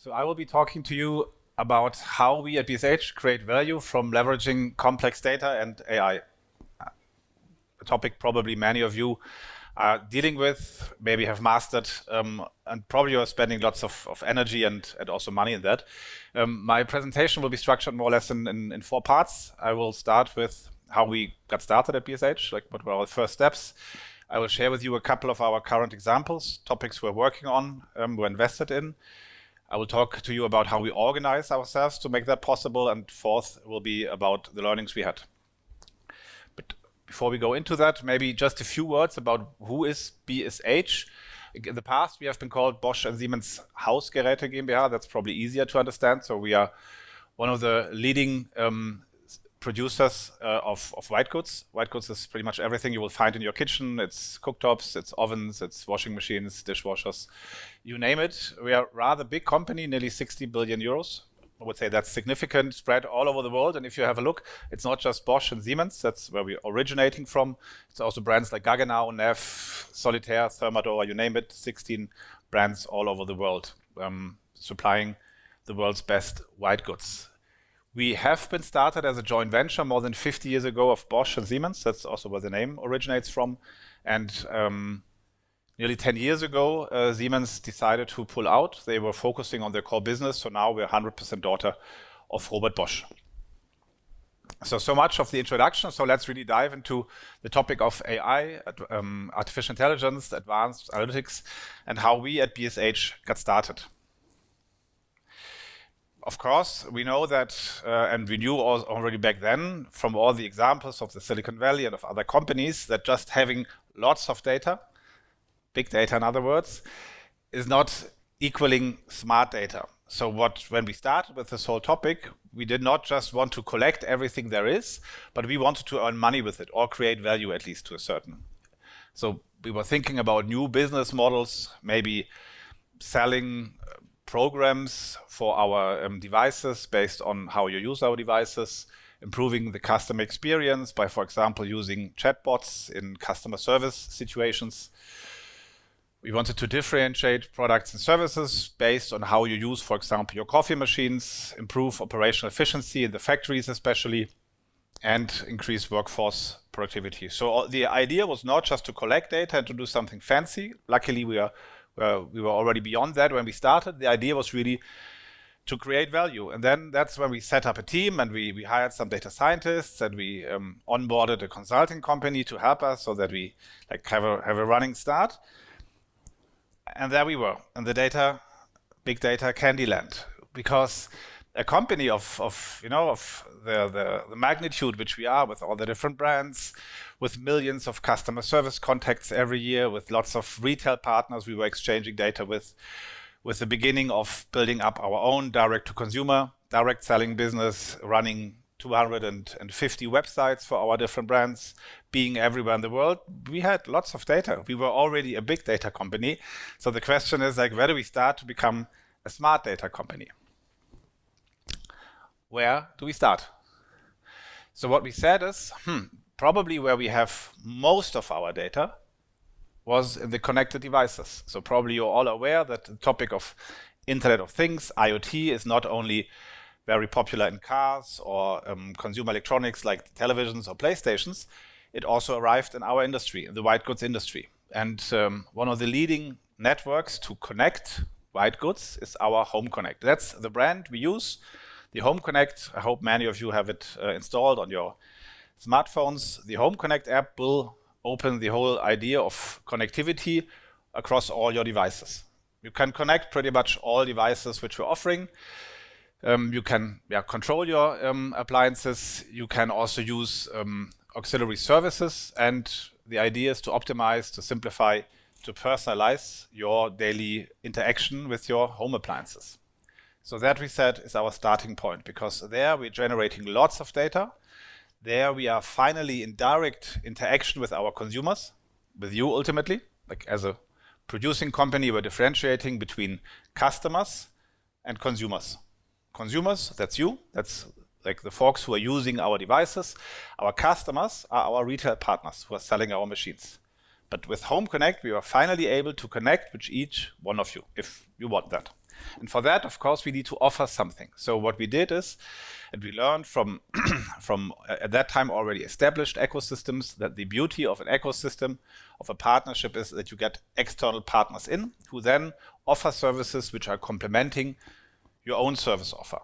So I will be talking to you about how we at BSH create value from leveraging complex data and AI. A topic probably many of you are dealing with, maybe have mastered, and probably are spending lots of energy and also money in that. My presentation will be structured more or less in 4 parts. I will start with how we got started at BSH, like what were our first steps. I will share with you a couple of our current examples, topics we're working on, we're invested in. I will talk to you about how we organize ourselves to make that possible, and fourth will be about the learnings we had. But before we go into that, maybe just a few words about who is BSH. In the past, we have been called Bosch and Siemens Hausgeräte GmbH. That's probably easier to understand. So we are one of the leading producers of white goods. White goods is pretty much everything you will find in your kitchen. It's cooktops, it's ovens, it's washing machines, dishwashers, you name it. We are a rather big company, nearly 60 billion euros. I would say that's significant, spread all over the world. And if you have a look, it's not just Bosch and Siemens, that's where we're originating from. It's also brands like Gaggenau, Neff, Solitaire, Thermador, you name it, 16 brands all over the world, supplying the world's best white goods. We have been started as a joint venture more than 50 years ago of Bosch and Siemens. That's also where the name originates from. And nearly 10 years ago, Siemens decided to pull out. They were focusing on their core business. So now we're 100% daughter of Robert Bosch. So much of the introduction. So let's really dive into the topic of AI, artificial intelligence, advanced analytics, and how we at BSH got started. Of course, we know that, and we knew already back then from all the examples of the Silicon Valley and of other companies, that just having lots of data, big data in other words, is not equaling smart data. So when we started with this whole topic, we did not just want to collect everything there is, but we wanted to earn money with it or create value at least to a certain. So we were thinking about new business models, maybe selling programs for our devices based on how you use our devices, improving the customer experience by, for example, using chatbots in customer service situations. We wanted to differentiate products and services based on how you use, for example, your coffee machines, improve operational efficiency in the factories especially, and increase workforce productivity. So the idea was not just to collect data and to do something fancy. Luckily, we were already beyond that when we started. The idea was really to create value. And then that's when we set up a team and we hired some data scientists and we onboarded a consulting company to help us so that we have a running start. And there we were in the big data candy land, because a company of the magnitude which we are, with all the different brands, with millions of customer service contacts every year, with lots of retail partners we were exchanging data with the beginning of building up our own direct-to-consumer, direct selling business, running 250 websites for our different brands, being everywhere in the world. We had lots of data. We were already a big data company. So the question is, where do we start to become a smart data company? Where do we start? So what we said is, probably where we have most of our data was in the connected devices. So probably you're all aware that the topic of Internet of Things, IoT, is not only very popular in cars or consumer electronics like televisions or PlayStations. It also arrived in our industry, in the white goods industry. And one of the leading networks to connect white goods is our Home Connect. That's the brand we use. The Home Connect, I hope many of you have it installed on your smartphones. The Home Connect app will open the whole idea of connectivity across all your devices. You can connect pretty much all devices which we're offering. You can control your appliances. You can also use auxiliary services. And the idea is to optimize, to simplify, to personalize your daily interaction with your home appliances. So that, we said, is our starting point, because there we're generating lots of data. There we are finally in direct interaction with our consumers, with you ultimately. Like as a producing company, we're differentiating between customers and consumers. Consumers, that's you. That's like the folks who are using our devices. Our customers are our retail partners who are selling our machines. But with Home Connect, we are finally able to connect with each one of you, if you want that. And for that, of course, we need to offer something. So what we did is, and we learned from, at that time already established ecosystems, that the beauty of an ecosystem, of a partnership, is that you get external partners in who then offer services which are complementing your own service offer.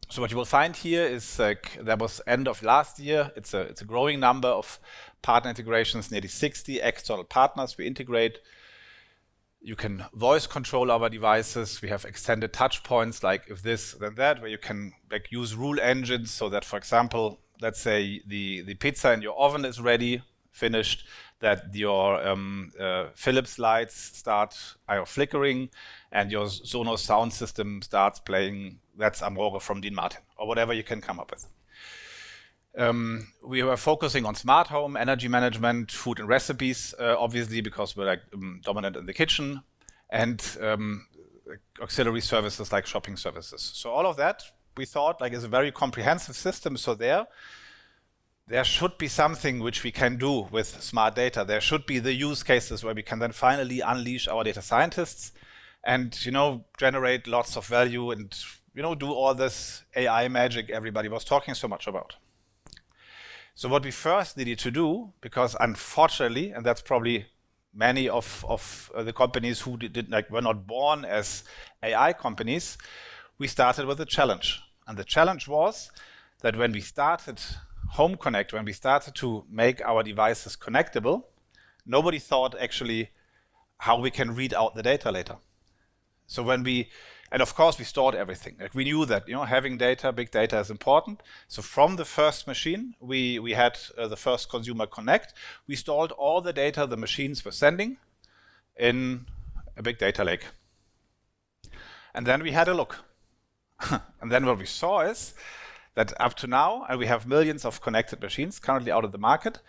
So what you will find here is that was end of last year. It's a growing number of partner integrations, nearly 60 external partners we integrate. You can voice control our devices. We have extended touch points, like if this, then that, where you can use rule engines so that, for example, let's say the pizza in your oven is ready, finished, that your Philips lights start flickering and your Sonos sound system starts playing That's Amore from Dean Martin, or whatever you can come up with. We were focusing on smart home, energy management, food and recipes, obviously, because we're dominant in the kitchen, and auxiliary services like shopping services. So all of that we thought is a very comprehensive system. So there should be something which we can do with smart data. There should be the use cases where we can then finally unleash our data scientists and generate lots of value and do all this AI magic everybody was talking so much about. So what we first needed to do, because unfortunately, and that's probably many of the companies who were not born as AI companies, we started with a challenge. And the challenge was that when we started Home Connect, when we started to make our devices connectable, nobody thought actually how we can read out the data later. So and of course we stored everything. We knew that having data, big data is important. So from the first machine, we had the first consumer connect. We stored all the data the machines were sending in a big data lake. And then we had a look. And then what we saw is that up to now, and we have millions of connected machines currently out of the market,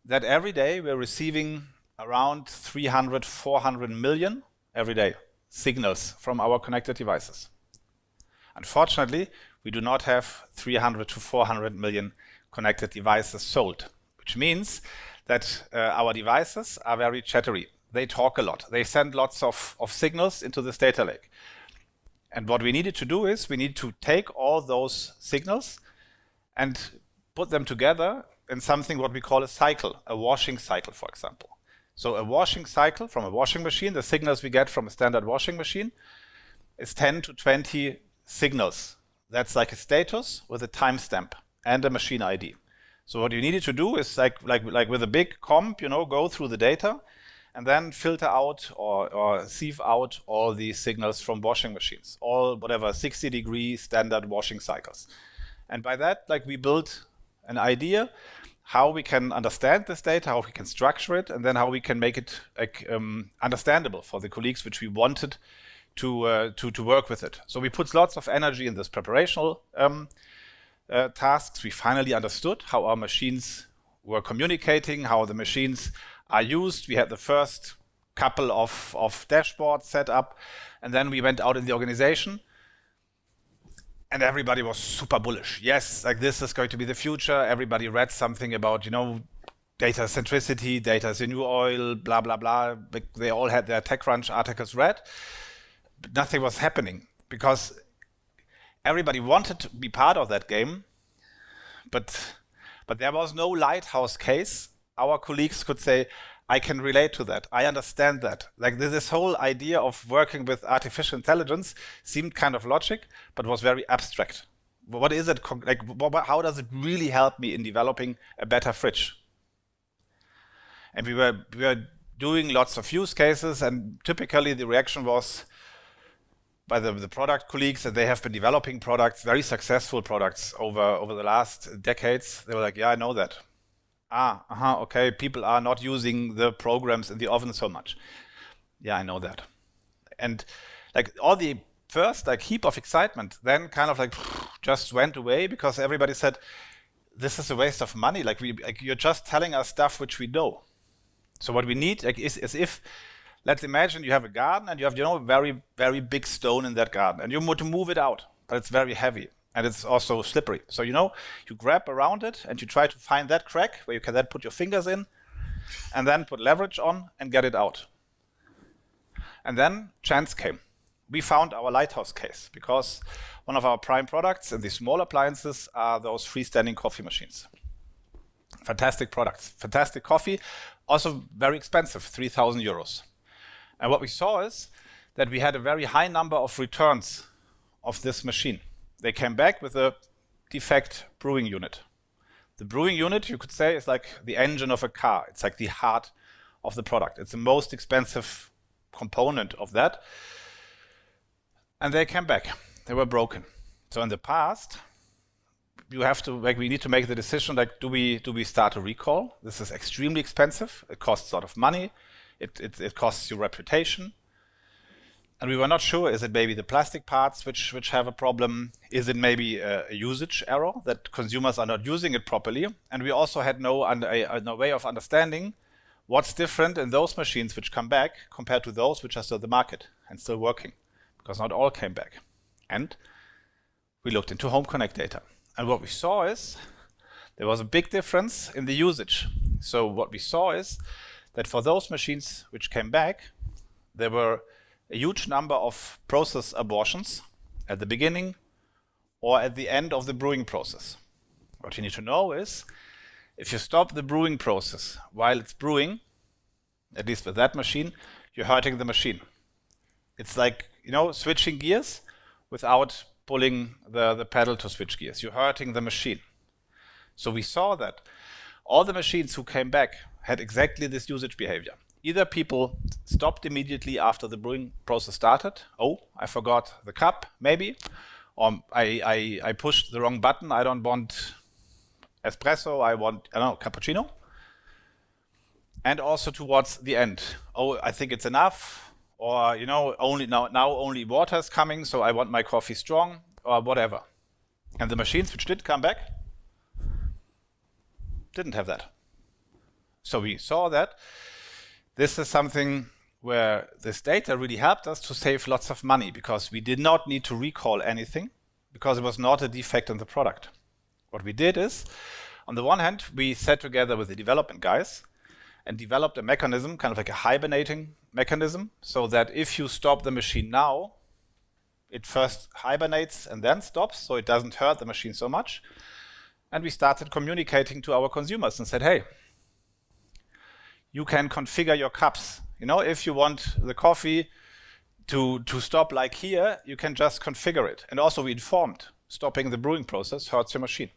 that every day we're receiving around 300, 400 million every day signals from our connected devices. Unfortunately, we do not have 300 to 400 million connected devices sold, which means that our devices are very chattery. They talk a lot. They send lots of signals into this data lake. And what we needed to do is we need to take all those signals and put them together in something what we call a cycle, a washing cycle, for example. So a washing cycle from a washing machine, the signals we get from a standard washing machine, is 10 to 20 signals. That's like a status with a timestamp and a machine ID. So what you needed to do is like with a big comp, go through the data and then filter out or sieve out all the signals from washing machines, all whatever 60-degree standard washing cycles. And by that, we built an idea how we can understand this data, how we can structure it, and then how we can make it understandable for the colleagues which we wanted to work with it. So we put lots of energy in this preparational tasks. We finally understood how our machines were communicating, how the machines are used. We had the first couple of dashboards set up, and then we went out in the organization. And everybody was super bullish. Yes, this is going to be the future. Everybody read something about, data centricity, data is the new oil, blah, blah, blah. They all had their TechCrunch articles read. But nothing was happening because everybody wanted to be part of that game. But there was no lighthouse case. Our colleagues could say, I can relate to that. I understand that. This whole idea of working with artificial intelligence seemed kind of logic, but was very abstract. What is it? How does it really help me in developing a better fridge? And we were doing lots of use cases, and typically the reaction was by the product colleagues that they have been developing products, very successful products over the last decades. They were like, yeah, I know that. Okay, people are not using the programs in the oven so much. Yeah, I know that. And all the first heap of excitement then kind of just went away because everybody said, this is a waste of money. You're just telling us stuff which we know. So what we need is if, let's imagine you have a garden and you have, a very, very big stone in that garden and you want to move it out, but it's very heavy. And it's also slippery. So, you grab around it and you try to find that crack where you can then put your fingers in and then put leverage on and get it out. And then chance came. we found our lighthouse case, because one of our prime products in the small appliances are those freestanding coffee machines. Fantastic products, fantastic coffee, also very expensive, 3,000 euros. And what we saw is that we had a very high number of returns of this machine. They came back with a defect brewing unit. The brewing unit, you could say, is like the engine of a car. It's like the heart of the product. It's the most expensive component of that. And they came back. They were broken. So in the past, we need to make the decision, like, do we start a recall? This is extremely expensive. It costs a lot of money. It costs you reputation. And we were not sure, is it maybe the plastic parts which have a problem? Is it maybe a usage error that consumers are not using it properly? And we also had no way of understanding what's different in those machines which come back compared to those which are still in the market and still working, because not all came back. And we looked into Home Connect data. And what we saw is there was a big difference in the usage. So what we saw is that for those machines which came back, there were a huge number of process abortions at the beginning or at the end of the brewing process. What you need to know is, if you stop the brewing process while it's brewing, at least with that machine, you're hurting the machine. It's like, switching gears without pulling the pedal to switch gears. You're hurting the machine. So we saw that all the machines who came back had exactly this usage behavior. Either people stopped immediately after the brewing process started. Oh, I forgot the cup, maybe. Or I pushed the wrong button. I don't want espresso, I want cappuccino. And also towards the end. Oh, I think it's enough. Or, only now only water is coming, so I want my coffee strong, or whatever. And the machines which did come back didn't have that. So we saw that this is something where this data really helped us to save lots of money, because we did not need to recall anything, because it was not a defect in the product. What we did is, on the one hand, we sat together with the development guys and developed a mechanism, kind of like a hibernating mechanism, so that if you stop the machine now, it first hibernates and then stops, so it doesn't hurt the machine so much. And we started communicating to our consumers and said, hey, you can configure your cups. If you want the coffee to stop like here, you can just configure it. And also we informed, stopping the brewing process hurts your machine.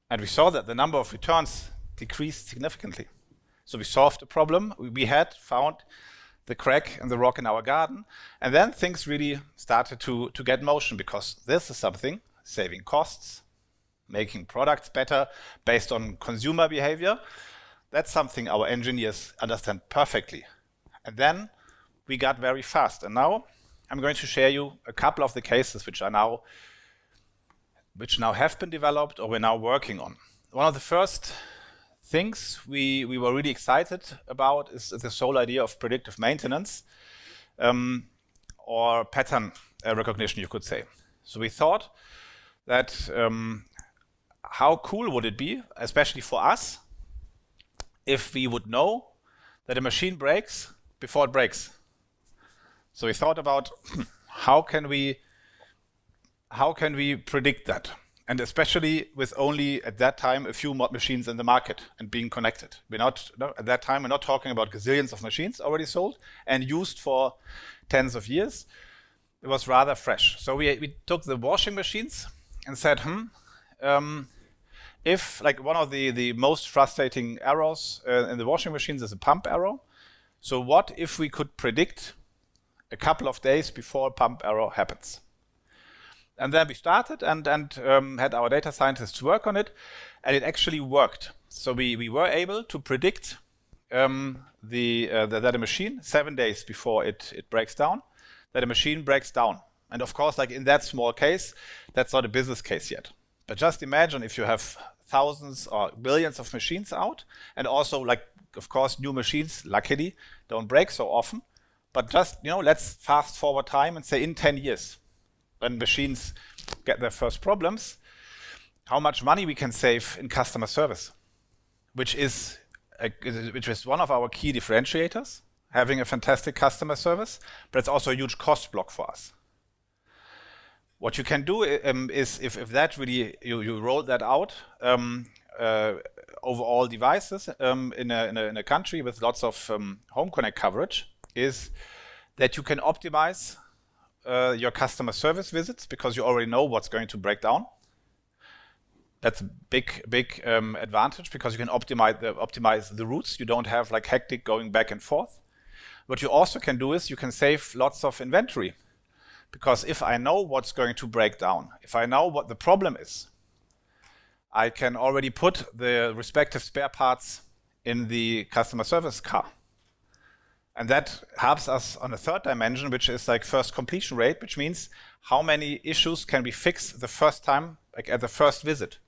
And we saw that the number of returns decreased significantly. So we solved the problem. We had found the crack in the rock in our garden. And then things really started to get motion, because this is something, saving costs, making products better based on consumer behavior. That's something our engineers understand perfectly. And then we got very fast. And now I'm going to share you a couple of the cases which now have been developed or we're now working on. One of the first things we were really excited about is this whole idea of predictive maintenance, or pattern recognition, you could say. So we thought that how cool would it be, especially for us, if we would know that a machine breaks before it breaks. So we thought about how can we predict that? And especially with only, at that time, a few machines in the market and being connected. At that time, we're not talking about gazillions of machines already sold and used for tens of years. It was rather fresh. So we took the washing machines and said, if, like, one of the most frustrating errors in the washing machines is a pump error. So what if we could predict a couple of days before a pump error happens? And then we started and had our data scientists work on it, and it actually worked. So we were able to predict that a machine 7 days before it breaks down, that a machine breaks down. And of course, like in that small case, that's not a business case yet. But just imagine if you have thousands or billions of machines out, and also, like, of course, new machines, luckily, don't break so often. But just, let's fast forward time and say in 10 years, when machines get their first problems, how much money we can save in customer service, which is one of our key differentiators. having a fantastic customer service, but it's also a huge cost block for us. What you can do is, if that really, you roll that out over all devices in a country with lots of home connect coverage, is that you can optimize your customer service visits because you already know what's going to break down. That's a big advantage because you can optimize the routes. You don't have like hectic going back and forth. What you also can do is you can save lots of inventory, because if I know what's going to break down, if I know what the problem is, I can already put the respective spare parts in the customer service car. And that helps us on a third dimension, which is like first completion rate, which means how many issues can we fix the first time, like at the first visit,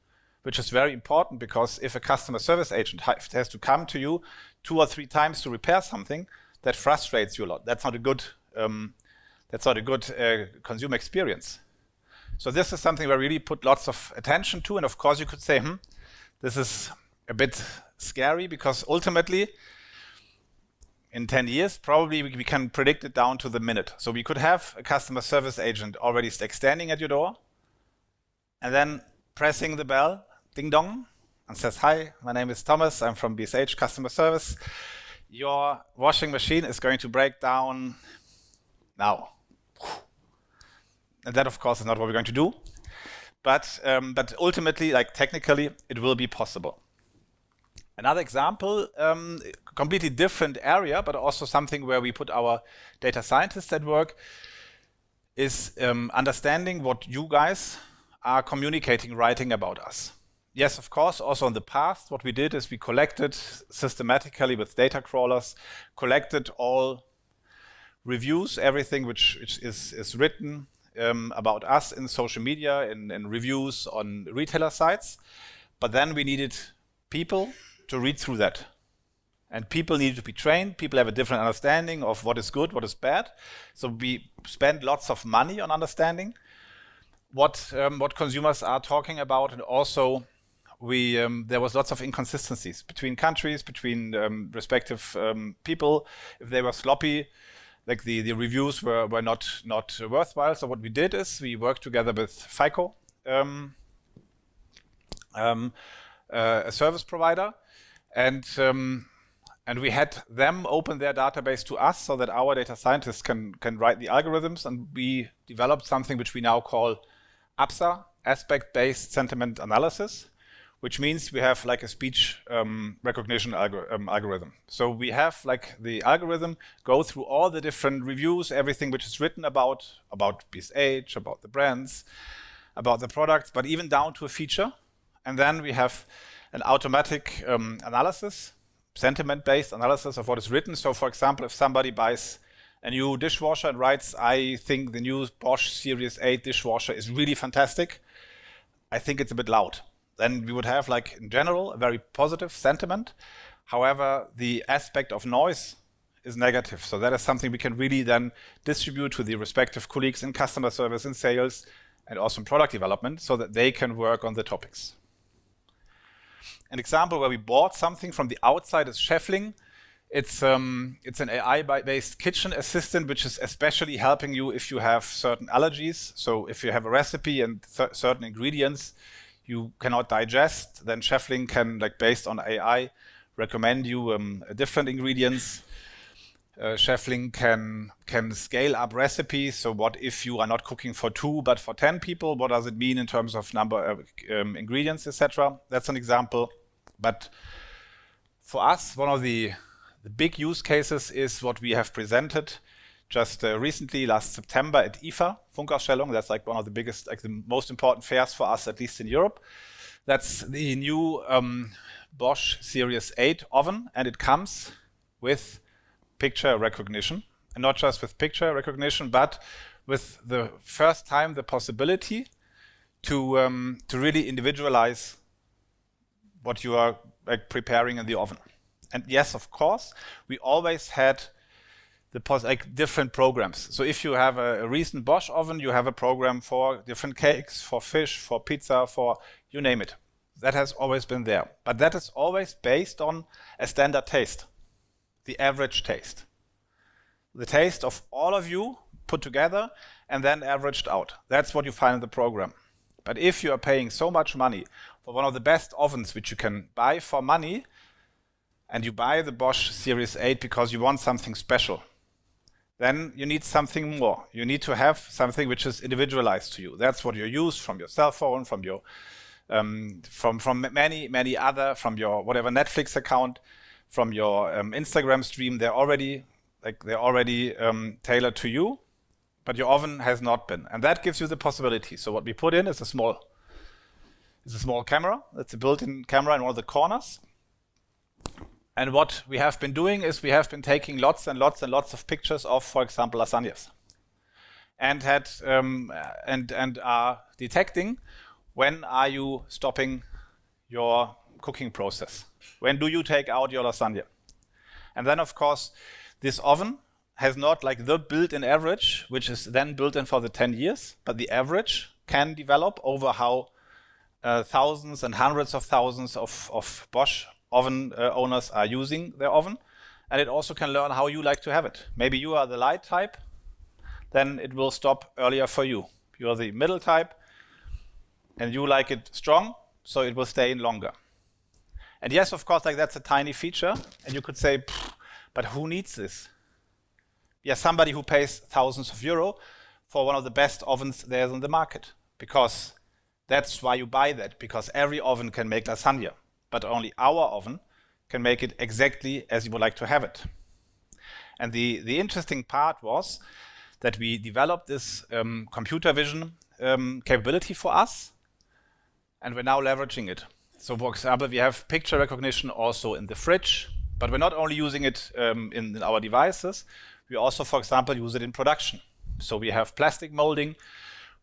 which is very important, because if a customer service agent has to come to you 2 or 3 times to repair something, that frustrates you a lot. That's not a good consumer experience. So this is something where we really put lots of attention to. And of course you could say, this is a bit scary, because ultimately in 10 years, probably we can predict it down to the minute. So we could have a customer service agent already standing at your door and then pressing the bell, ding dong, and says, "Hi, my name is Thomas, I'm from BSH customer service. Your washing machine is going to break down now." And that, of course, is not what we're going to do. But ultimately, like technically, it will be possible. Another example, completely different area, but also something where we put our data scientists at work, is understanding what you guys are communicating, writing about us. Yes, of course, also in the past, what we did is we collected systematically with data crawlers, collected all reviews, everything which is written about us in social media, in reviews on retailer sites. But then we needed people to read through that. And people needed to be trained. People have a different understanding of what is good, what is bad. So we spend lots of money on understanding what consumers are talking about, and also there was lots of inconsistencies between countries, between respective people. If they were sloppy, like the reviews were not worthwhile. So what we did is we worked together with FICO, a service provider, and we had them open their database to us so that our data scientists can write the algorithms, and we developed something which we now call ABSA, aspect-based sentiment analysis, which means we have like a speech recognition algorithm. So we have like the algorithm go through all the different reviews, everything which is written about BSH, about the brands, about the products, but even down to a feature. And then we have an automatic analysis, sentiment-based analysis of what is written. So for example, if somebody buys a new dishwasher and writes, "I think the new Bosch Series 8 dishwasher is really fantastic. I think it's a bit loud." Then we would have, like, in general, a very positive sentiment. However, the aspect of noise is negative. So that is something we can really then distribute to the respective colleagues in customer service, in sales, and also in product development, so that they can work on the topics. An example where we bought something from the outside is Scheffling. It's an AI-based kitchen assistant, which is especially helping you if you have certain allergies. So if you have a recipe and certain ingredients you cannot digest, then Scheffling can, like, based on AI, recommend you different ingredients. Scheffling can scale up recipes. So what if you are not cooking for 2 but for 10 people? What does it mean in terms of number of ingredients, etc.? That's an example. But for us, one of the big use cases is what we have presented just recently, last September at IFA, Funkausstellung. That's like one of the biggest, like the most important fairs for us, at least in Europe. That's the new Bosch Series 8 oven, and it comes with picture recognition, and not just with picture recognition, but with the first time the possibility to really individualize what you are, like, preparing in the oven. And yes, of course, we always had different programs. So if you have a recent Bosch oven, you have a program for different cakes, for fish, for pizza, for you name it. That has always been there. But that is always based on a standard taste, the average taste. the taste of all of you put together and then averaged out. That's what you find in the program. But if you are paying so much money for one of the best ovens which you can buy for money, and you buy the Bosch Series 8 because you want something special, then you need something more. You need to have something which is individualized to you. That's what you use from your cell phone, from your from many other, from your whatever Netflix account, from your Instagram stream. They're already tailored to you, but your oven has not been, and that gives you the possibility. So what we put in is a small camera. It's a built-in camera in one of the corners. And what we have been doing is we have been taking lots and lots and lots of pictures of, for example, lasagnas, and are detecting when are you stopping your cooking process. When do you take out your lasagna? And then, of course, this oven has not like the built-in average, which is then built in for the 10 years, but the average can develop over how thousands and hundreds of thousands of Bosch oven owners are using their oven, and it also can learn how you like to have it. Maybe you are the light type, then it will stop earlier for you. You are the middle type, and you like it strong, so it will stay in longer. And yes, of course, like that's a tiny feature, and you could say, but who needs this? Yeah, somebody who pays thousands of euro for one of the best ovens there's in the market, because that's why you buy that, because every oven can make lasagna, but only our oven can make it exactly as you would like to have it. And the interesting part was that we developed this computer vision capability for us, and we're now leveraging it. So for example, we have picture recognition also in the fridge, but we're not only using it in our devices, we also, for example, use it in production. So we have plastic molding,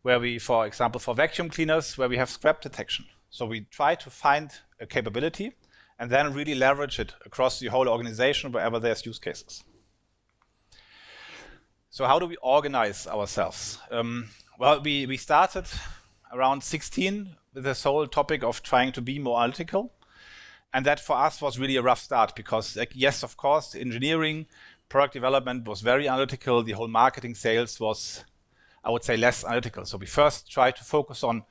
where we, for example, for vacuum cleaners, where we have scrap detection. So we try to find a capability and then really leverage it across the whole organization wherever there's use cases. So how do we organize ourselves? Well, we started around 16 with this whole topic of trying to be more analytical. And that for us was really a rough start because, like, yes, of course, engineering, product development was very analytical. The whole marketing sales was, I would say, less analytical. So we first tried to focus on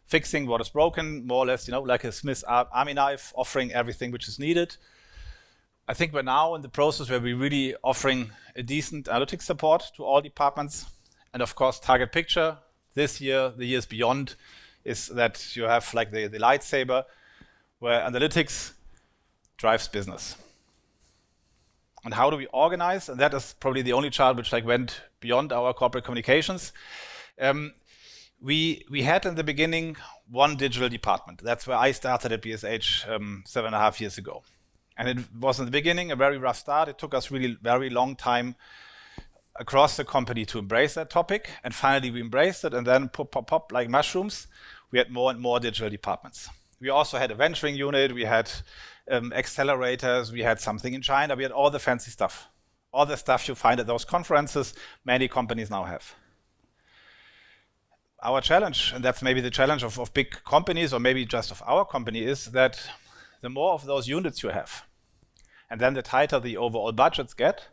fixing what is broken, more or less, like a Smith's Army knife, offering everything which is needed. I think we're now in the process where we're really offering a decent analytics support to all departments. And of course, target picture this year, the years beyond, is that you have like the lightsaber, where analytics drives business. And how do we organize? And that is probably the only child which like went beyond our corporate communications. We had in the beginning one digital department. That's where I started at BSH 7.5 years ago. And it was in the beginning a very rough start. It took us really very long time across the company to embrace that topic. And finally we embraced it, and then pop, like mushrooms, we had more and more digital departments. We also had a venturing unit, we had accelerators, we had something in China, we had all the fancy stuff. All the stuff you find at those conferences, many companies now have. Our challenge, and that's maybe the challenge of big companies, or maybe just of our company, is that the more of those units you have, and then the tighter the overall budgets get.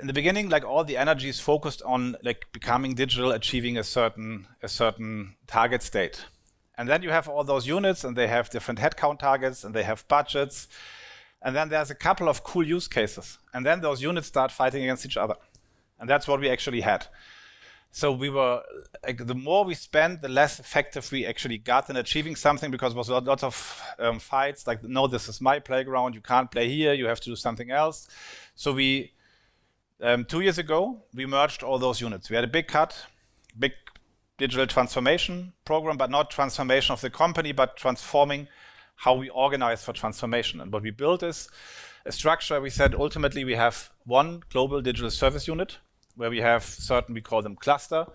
In the beginning, like all the energy is focused on like becoming digital, achieving a certain target state. And then you have all those units, and they have different headcount targets, and they have budgets. And then there's a couple of cool use cases. And then those units start fighting against each other. And that's what we actually had. So we were, like, the more we spent, the less effective we actually got in achieving something, because there was a lot of fights, like, no, this is my playground, you can't play here, you have to do something else. So we, 2 years ago, we merged all those units. We had a big cut, big digital transformation program, but not transformation of the company, but transforming how we organize for transformation. And what we built is a structure. We said ultimately we have one global digital service unit where we have certain, we call them cluster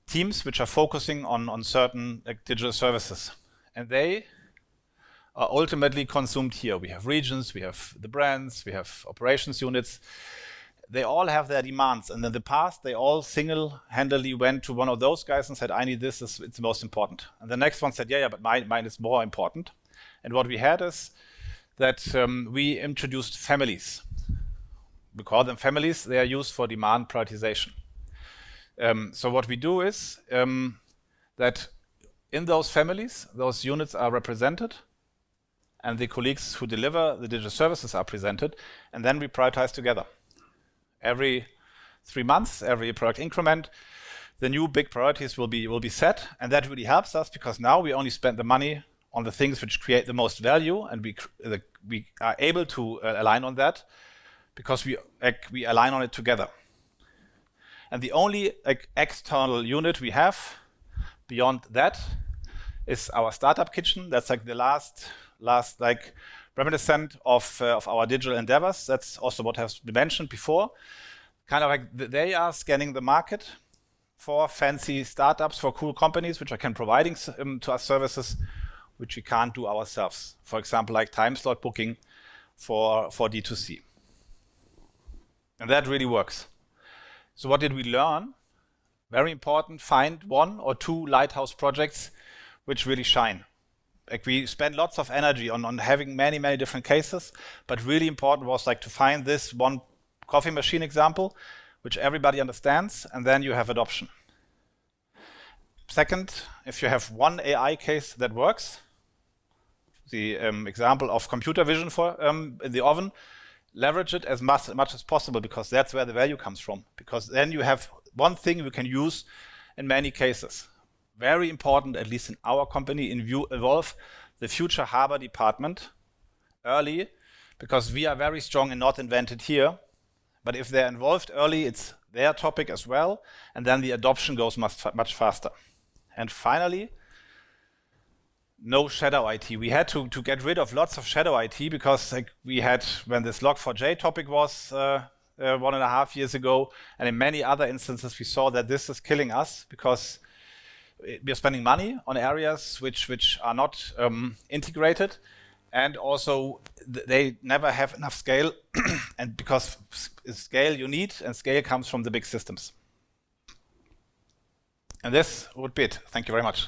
teams, which are focusing on certain like digital services. And they are ultimately consumed here. We have regions, we have the brands, we have operations units. They all have their demands. And in the past, they all single-handedly went to one of those guys and said, I need this, it's the most important. And the next one said, yeah, but mine is more important. And what we had is that we introduced families. we call them families, they are used for demand prioritization. So what we do is that in those families, those units are represented, and the colleagues who deliver the digital services are presented, and then we prioritize together. Every 3 months, every product increment, the new big priorities will be set, and that really helps us because now we only spend the money on the things which create the most value, and we are able to align on that because we align on it together. And the only external unit we have beyond that is our startup kitchen. That's like the last like reminiscent of our digital endeavors. That's also what has been mentioned before. Kind of like they are scanning the market for fancy startups, for cool companies which are providing to us services which we can't do ourselves. For example, like time slot booking for D2C. And that really works. So what did we learn? Very important, find 1 or 2 lighthouse projects which really shine. Like we spend lots of energy on having many different cases, but really important was like to find this one coffee machine example, which everybody understands, and then you have adoption. Second, if you have one AI case that works, the example of computer vision for in the oven, leverage it as much as possible because that's where the value comes from. Because then you have one thing you can use in many cases. Very important, at least in our company, involve the future harbor department early, because we are very strong and not invented here. But if they're involved early, it's their topic as well, and then the adoption goes much faster. And finally, no shadow IT. We had to get rid of lots of shadow IT because like we had, when this Log4j topic was 1.5 years ago, and in many other instances, we saw that this is killing us because we are spending money on areas which are not integrated, and also they never have enough scale, and because scale you need, and scale comes from the big systems. And this would be it. Thank you very much.